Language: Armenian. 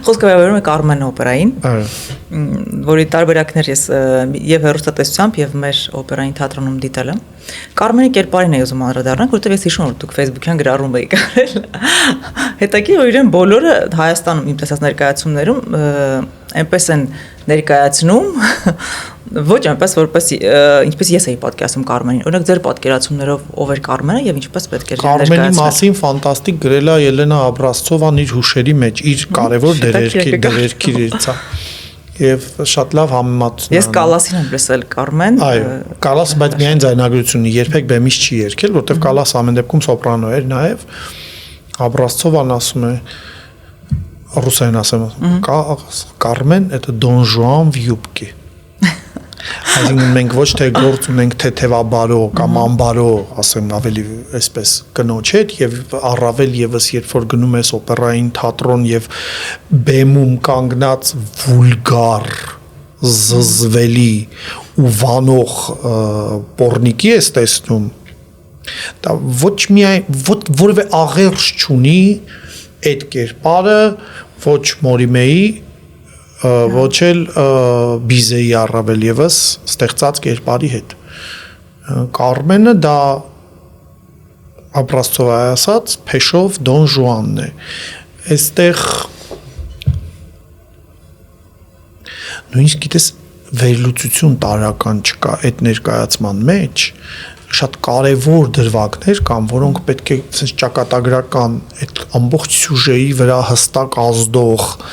Խոսքը վերաբերում է Կարմեն օպերային, որի տարբերակներ ես եւ հեռուստատեսությամբ եւ մեր օպերային թատրոնում դիտել եմ։ Կարմենի կերպարին եմ ուզում անդրադառնալ, որովհետեւ ես հիշում եմ, որ դուք Facebook-յան գրառում եք արել։ Հետաքրքիր որ իրեն բոլորը Հայաստանում իմ տեսած ներկայացումներում այնպես են ներկայացնում, ոչ այնպես որպես ինչպես ես էի պատկերացնում Կարմենին։ Օրինակ ձեր պատկերացումներով ով էր Կարմենը եւ ինչպես պետք էր ներկայացնել։ Կարմենի մասին ֆանտաստիկ գրել է Ելենա Աբրազցովան իր հուշերի մեջ, իր կարևոր դերերքի իրցա։ Եվ շատ լավ համեմատություն։ Ես Կալասին եմ լսել Կարմեն։ Այո, Կալաս, բայց միայն ձայնագրությունն երբեք բեմից չի երգել, որտեվ Կալաս ամեն դեպքում սոպրանո էր նաև։ Աբրազցովան ասում է ռուսերեն ասեմ, Կարմեն это Դոն Ժուան в юбке։ Այսինքն մենք ոչ թե գործ ունենք թեթևաբարո կամ անբարո, ասեմ ավելի այսպես կնոջ հետ եւ առավել եւս երբ որ գնում ես օպերային թատրոն եւ բեմում կանգնած վուլգար զզվելի ու վանող պորնիկի ես տեսնում, դա ոչ միայն որևէ աղերս չունի այդ կերպարը, ոչ Մորիմեի ոչ էլ Բիզեի առավել եւս ստեղծած կերպարի հետ։ Կարմենը դա Աբրազցովը ասած Փեշով Դոն Ժուանն է։ Այստեղ նույնիսկ գիտես վերլուծություն տարական չկա այդ ներկայացման մեջ, շատ կարևոր դրվագներ կան, որոնք պետք է ճակատագրական այդ ամբողջ սյուժեի վրա հստակ ազդող